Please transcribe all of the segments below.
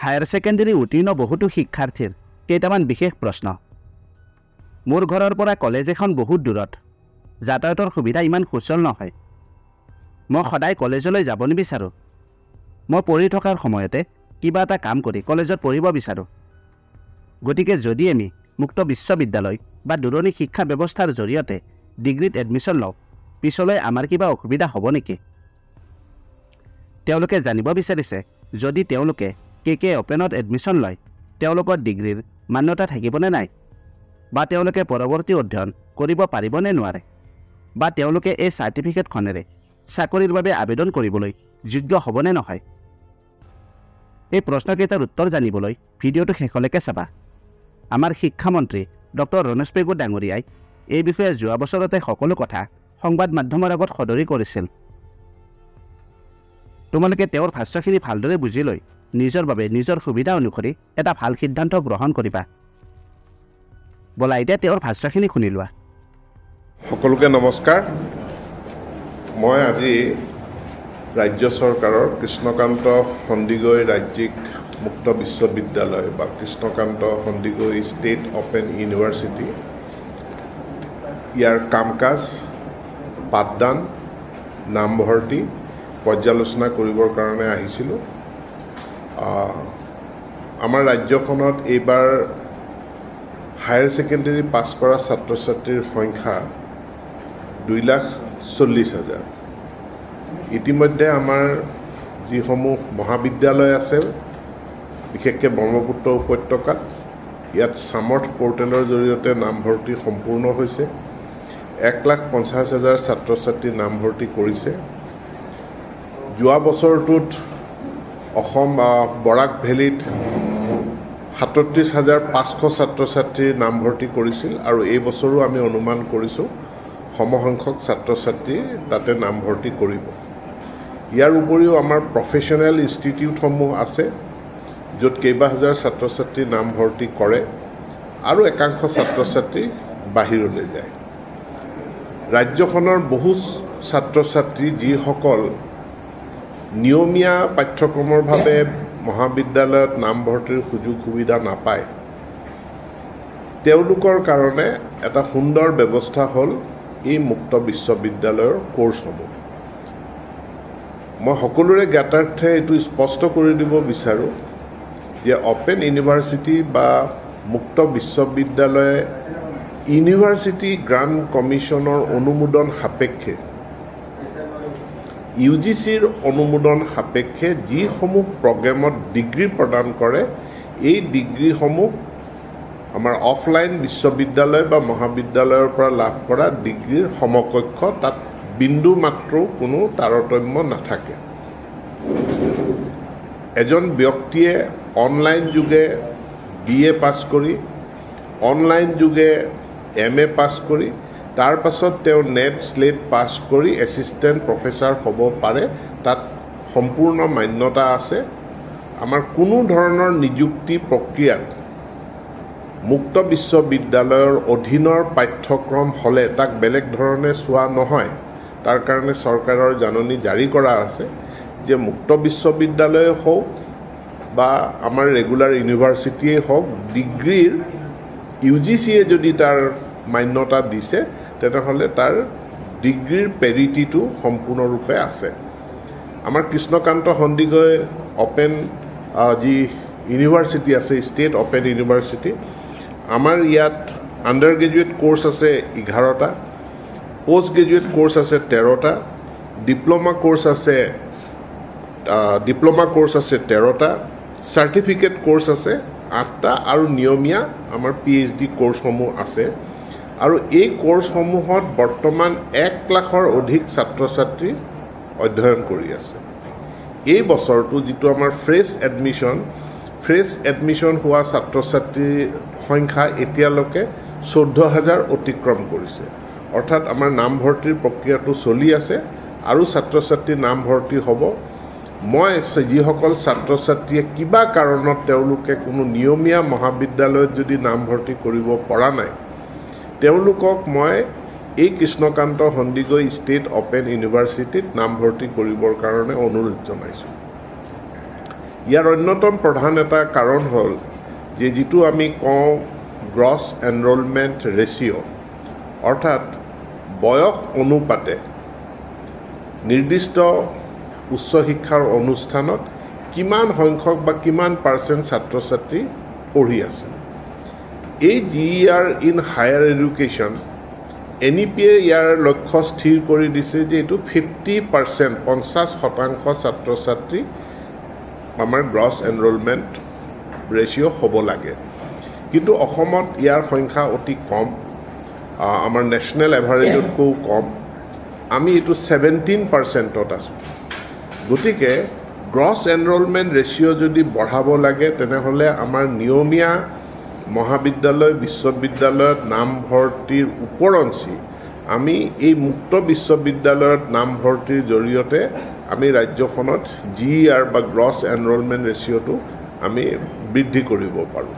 Higher secondary উত্তীৰ্ণ বহুতো শিক্ষাৰ্থীৰ কেইটামান বিশেষ প্ৰশ্ন। মোৰ ঘৰৰ পৰা কলেজ এখন বহুত দূৰত, যাতায়াতৰ সুবিধা ইমান সুচল নহয়। মই সদায় কলেজলৈ যাব নিবিচাৰোঁ। মই পঢ়ি থকাৰ সময়তে কিবা এটা কাম কৰি কলেজত পঢ়িব বিচাৰোঁ। গতিকে যদি আমি মুক্ত বিশ্ববিদ্যালয় বা দূৰণি শিক্ষা ব্যৱস্থাৰ জৰিয়তে ডিগ্ৰীত এডমিশ্যন লওঁ, পিছলৈ আমাৰ কিবা অসুবিধা হ'ব নেকি? তেওঁলোকে জানিব বিচাৰিছে যদি তেওঁলোকে কে অপেনত এডমিশ্যন লয়, তেওঁলোকৰ ডিগ্ৰীৰ মান্যতা থাকিবনে নাই, বা তেওঁলোকে পৰৱৰ্তী অধ্যয়ন কৰিব পাৰিবনে নোৱাৰে, বা তেওঁলোকে এই চাৰ্টিফিকেটখনেৰে চাকৰিৰ বাবে আবেদন কৰিবলৈ যোগ্য হ'বনে নহয়। এই প্ৰশ্নকেইটাৰ উত্তৰ জানিবলৈ ভিডিঅ'টো শেষলৈকে চাবা। আমাৰ শিক্ষামন্ত্ৰী ডক্টৰ ৰমেশ পেগু ডাঙৰীয়াই এই বিষয়ে যোৱা বছৰতে সকলো কথা সংবাদ মাধ্যমৰ আগত সদৰি কৰিছিল। তোমালোকে তেওঁৰ ভাষ্যখিনি ভালদৰে বুজি লৈ নিজৰ বাবে নিজৰ সুবিধা অনুসৰি এটা ভাল সিদ্ধান্ত গ্ৰহণ কৰিবা। বলা এতিয়া তেওঁৰ ভাষ্যখিনি শুনি লোৱা। সকলোকে নমস্কাৰ। মই আজি ৰাজ্য চৰকাৰৰ কৃষ্ণকান্ত সন্দিকৈ ৰাজ্যিক মুক্ত বিশ্ববিদ্যালয় বা Krishnakanta Handiqui state open university ইয়াৰ কাম কাজ, পাঠদান, নামভৰ্তি পৰ্যালোচনা কৰিবৰ কাৰণে আহিছিলোঁ। আমাৰ ৰাজ্যখনত এইবাৰ হায়াৰ ছেকেণ্ডেৰী পাছ কৰা ছাত্ৰ ছাত্ৰীৰ সংখ্যা 2,40,000। ইতিমধ্যে আমাৰ যিসমূহ মহাবিদ্যালয় আছে, বিশেষকৈ ব্ৰহ্মপুত্ৰ উপত্যকাত, ইয়াত সামৰ্থ পৰ্টেলৰ জৰিয়তে নামভৰ্তি সম্পূৰ্ণ হৈছে। 1,50,000 ছাত্ৰ ছাত্ৰী নামভৰ্তি কৰিছে। যোৱা বছৰটোত অসম বৰাক ভেলীত 37,500 ছাত্ৰ ছাত্ৰীৰ নামভৰ্তি কৰিছিল, আৰু এই বছৰো আমি অনুমান কৰিছোঁ সমসংখ্যক ছাত্ৰ ছাত্ৰী তাতে নামভৰ্তি কৰিব। ইয়াৰ উপৰিও আমাৰ প্ৰফেশ্যনেল ইনষ্টিটিউটসমূহ আছে, য'ত কেইবাহাজাৰ ছাত্ৰ ছাত্ৰী নামভৰ্তি কৰে, আৰু একাংশ ছাত্ৰ ছাত্ৰী বাহিৰলৈ যায়। ৰাজ্যখনৰ বহু ছাত্ৰ ছাত্ৰী যিসকল নিয়মীয়া পাঠ্যক্ৰমৰ বাবে মহাবিদ্যালয়ত নামভৰ্তিৰ সুযোগ সুবিধা নাপায়, তেওঁলোকৰ কাৰণে এটা সুন্দৰ ব্যৱস্থা হ'ল এই মুক্ত বিশ্ববিদ্যালয়ৰ কোৰ্চসমূহ। মই সকলোৰে জ্ঞাতাৰ্থে এইটো স্পষ্ট কৰি দিব বিচাৰোঁ যে অপেন ইউনিভাৰ্চিটি বা মুক্ত বিশ্ববিদ্যালয়ে ইউনিভাৰ্চিটি গ্ৰাণ্ট কমিশ্যনৰ অনুমোদন সাপেক্ষে, UGCৰ অনুমোদন সাপেক্ষে যিসমূহ প্ৰগ্ৰেমত ডিগ্ৰী প্ৰদান কৰে, এই ডিগ্ৰীসমূহ আমাৰ অফলাইন বিশ্ববিদ্যালয় বা মহাবিদ্যালয়ৰ পৰা লাভ কৰা ডিগ্ৰীৰ সমকক্ষ। তাত বিন্দু মাত্ৰও কোনো তাৰতম্য নাথাকে। এজন ব্যক্তিয়ে অনলাইন যোগে BA পাছ কৰি, অনলাইন যোগে MA পাছ কৰি, তাৰ পাছত তেওঁ নেট স্লেট পাছ কৰি এছিষ্টেণ্ট প্ৰফেচাৰ হ'ব পাৰে। তাত সম্পূৰ্ণ মান্যতা আছে। আমাৰ কোনো ধৰণৰ নিযুক্তি প্ৰক্ৰিয়াত মুক্ত বিশ্ববিদ্যালয়ৰ অধীনৰ পাঠ্যক্ৰম হ'লে তাক বেলেগ ধৰণে চোৱা নহয়। তাৰ কাৰণে চৰকাৰৰ জাননী জাৰি কৰা আছে যে মুক্ত বিশ্ববিদ্যালয়ে হওক বা আমাৰ ৰেগুলাৰ ইউনিভাৰ্চিটিয়েই হওক, ডিগ্ৰীৰ UGCয়ে যদি তাৰ মান্যতা দিছে, তেনেহ'লে তাৰ ডিগ্ৰীৰ পেৰিটিটো সম্পূৰ্ণৰূপে আছে। আমাৰ কৃষ্ণকান্ত সন্দিকৈ অপেন যি ইউনিভাৰ্চিটি আছে, ষ্টেট অপেন ইউনিভাৰ্চিটি, আমাৰ ইয়াত আণ্ডাৰ গ্ৰেজুৱেট কোৰ্চ আছে 11টা, পোষ্ট গ্ৰেজুৱেট কোৰ্চ আছে 13টা, ডিপ্ল'মা কোৰ্চ আছে 13টা, চাৰ্টিফিকেট কোৰ্চ আছে 8টা, আৰু নিয়মীয়া আমাৰ PhD কোৰ্চসমূহ আছে। আৰু এই কোৰ্চসমূহত বৰ্তমান 1 লাখৰ অধিক ছাত্ৰ ছাত্ৰী অধ্যয়ন কৰি আছে। এই বছৰটো যিটো আমাৰ ফ্ৰেছ এডমিশ্যন হোৱা ছাত্ৰ ছাত্ৰীৰ সংখ্যা এতিয়ালৈকে 14,000 অতিক্ৰম কৰিছে। অৰ্থাৎ আমাৰ নামভৰ্তিৰ প্ৰক্ৰিয়াটো চলি আছে, আৰু ছাত্ৰ ছাত্ৰী নামভৰ্তি হ'ব। মই যিসকল ছাত্ৰ ছাত্ৰীয়ে কিবা কাৰণত তেওঁলোকে কোনো নিয়মীয়া মহাবিদ্যালয়ত যদি নামভৰ্তি কৰিব পৰা নাই, তেওঁলোকক মই এই কৃষ্ণকান্ত সন্দিকৈ ষ্টেট অপেন ইউনিভাৰ্চিটিত নামভৰ্তি কৰিবৰ কাৰণে অনুৰোধ জনাইছোঁ। ইয়াৰ অন্যতম প্ৰধান এটা কাৰণ হ'ল যে যিটো আমি কওঁ গ্ৰছ এনৰলমেণ্ট ৰেচিঅ' অৰ্থাৎ বয়স অনুপাতে নিৰ্দিষ্ট উচ্চ শিক্ষাৰ অনুষ্ঠানত কিমান সংখ্যক বা কিমান পাৰ্চেণ্ট ছাত্ৰ ছাত্ৰী পঢ়ি আছে এই GER ইন হায়াৰ এডুকেশ্যন NEP-য়ে ইয়াৰ লক্ষ্য স্থিৰ কৰি দিছে যে এইটো 50% 50% ছাত্ৰ ছাত্ৰী আমাৰ গ্ৰছ এনৰলমেণ্ট ৰেচিঅ' হ'ব লাগে কিন্তু অসমত ইয়াৰ সংখ্যা অতি কম আমাৰ নেশ্যনেল এভাৰেজতকৈও কম আমি এইটো 17%ত আছোঁ গতিকে গ্ৰছ এনৰলমেণ্ট ৰেচিঅ' যদি বঢ়াব লাগে তেনেহ'লে আমাৰ নিয়মীয়া মহাবিদ্যালয় বিশ্ববিদ্যালয়ত নামভৰ্তিৰ ওপৰঞ্চি আমি এই মুক্ত বিশ্ববিদ্যালয়ত নামভৰ্তিৰ জৰিয়তে আমি ৰাজ্যখনত GER বা গ্ৰছ এনৰলমেণ্ট ৰেচিঅ'টো আমি বৃদ্ধি কৰিব পাৰোঁ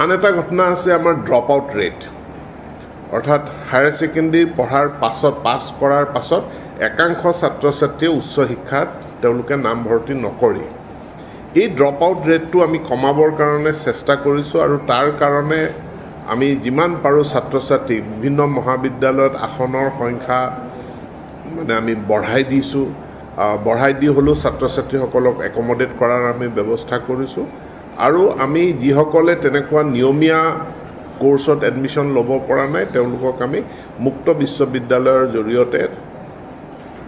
আন এটা ঘটনা আছে আমাৰ ড্ৰপ আউট ৰেট অৰ্থাৎ হায়াৰ ছেকেণ্ডেৰী পঢ়াৰ পাছত পাছ কৰাৰ পাছত একাংশ ছাত্ৰ ছাত্ৰীয়ে উচ্চ শিক্ষাত তেওঁলোকে নামভৰ্তি নকৰে এই ড্ৰপ আউট ৰেটটো আমি কমাবৰ কাৰণে চেষ্টা কৰিছোঁ আৰু তাৰ কাৰণে আমি যিমান পাৰোঁ ছাত্ৰ ছাত্ৰী বিভিন্ন মহাবিদ্যালয়ত আসনৰ সংখ্যা মানে আমি বঢ়াই দিছোঁ বঢ়াই দি হ'লেও ছাত্ৰ ছাত্ৰীসকলক একমডেট কৰাৰ আমি ব্যৱস্থা কৰিছোঁ আৰু আমি যিসকলে তেনেকুৱা নিয়মীয়া কোৰ্চত এডমিশ্যন ল'ব পৰা নাই তেওঁলোকক আমি মুক্ত বিশ্ববিদ্যালয়ৰ জৰিয়তে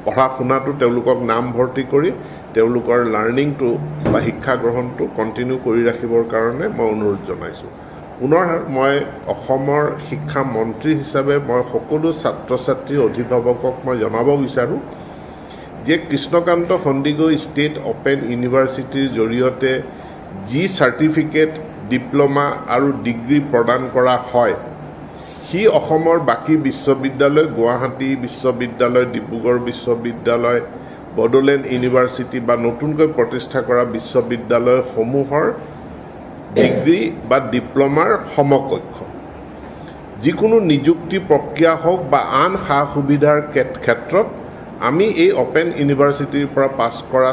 পঢ়া শুনাটো তেওঁলোকক নামভৰ্তি কৰি তেওঁলোকৰ লাৰ্ণিংটো বা শিক্ষা গ্ৰহণটো কণ্টিনিউ কৰি ৰাখিবৰ কাৰণে মই অনুৰোধ জনাইছোঁ পুনৰ মই অসমৰ শিক্ষা মন্ত্ৰী হিচাপে মই সকলো ছাত্ৰ ছাত্ৰী অভিভাৱকক মই জনাব বিচাৰোঁ যে কৃষ্ণকান্ত সন্দিকৈ ষ্টেট অপেন ইউনিভাৰ্চিটিৰ জৰিয়তে যি চাৰ্টিফিকেট ডিপ্ল'মা আৰু ডিগ্ৰী প্ৰদান কৰা হয় সি অসমৰ বাকী বিশ্ববিদ্যালয় গুৱাহাটী বিশ্ববিদ্যালয় ডিব্ৰুগড় বিশ্ববিদ্যালয় বড়োলেণ্ড ইউনিভাৰ্চিটি বা নতুনকৈ প্ৰতিষ্ঠা কৰা বিশ্ববিদ্যালয়সমূহৰ ডিগ্ৰী বা ডিপ্ল'মাৰ সমকক্ষ যিকোনো নিযুক্তি প্ৰক্ৰিয়া হওক বা আন সা সুবিধাৰ ক্ষেত্ৰত আমি এই অপেন ইউনিভাৰ্চিটিৰ পৰা পাছ কৰা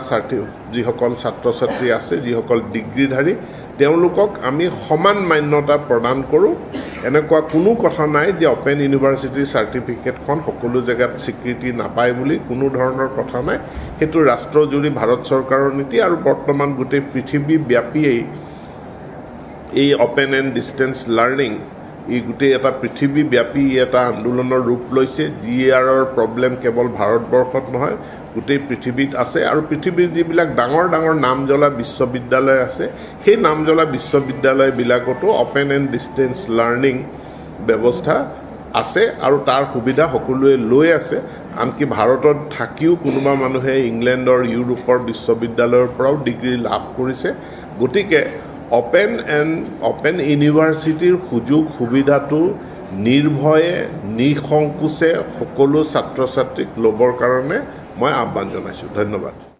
যিসকল ছাত্ৰ ছাত্ৰী আছে যিসকল ডিগ্ৰীধাৰী তেওঁলোকক আমি সমান মান্যতা প্ৰদান কৰোঁ এনেকুৱা কোনো কথা নাই যে অপেন ইউনিভাৰ্চিটিৰ চাৰ্টিফিকেটখন সকলো জেগাত স্বীকৃতি নাপায় বুলি কোনো ধৰণৰ কথা নাই সেইটো ৰাষ্ট্ৰজুৰি ভাৰত চৰকাৰৰ নীতি আৰু বৰ্তমান গোটেই পৃথিৱীব্যাপীয়েই এই অপেন এণ্ড ডিষ্টেঞ্চ লাৰ্ণিং এই গোটেই এটা পৃথিৱীব্যাপী এটা আন্দোলনৰ ৰূপ লৈছে GERৰ প্ৰব্লেম কেৱল ভাৰতবৰ্ষত নহয় গোটেই পৃথিৱীত আছে আৰু পৃথিৱীৰ যিবিলাক ডাঙৰ ডাঙৰ নাম জ্বলা বিশ্ববিদ্যালয় আছে সেই নাম জ্বলা বিশ্ববিদ্যালয়বিলাকতো অপেন এণ্ড ডিষ্টেঞ্চ লাৰ্ণিং ব্যৱস্থা আছে আৰু তাৰ সুবিধা সকলোৱে লৈ আছে আনকি ভাৰতত থাকিও কোনোবা মানুহে ইংলেণ্ডৰ ইউৰোপৰ বিশ্ববিদ্যালয়ৰ পৰাও ডিগ্ৰী লাভ কৰিছে গতিকে অপেন ইউনিভাৰ্চিটিৰ সুযোগ সুবিধাটো নিৰ্ভয়ে নিসংকোচে সকলো ছাত্ৰ ছাত্ৰীক ল'বৰ কাৰণে মই আহ্বান জনাইছোঁ ধন্যবাদ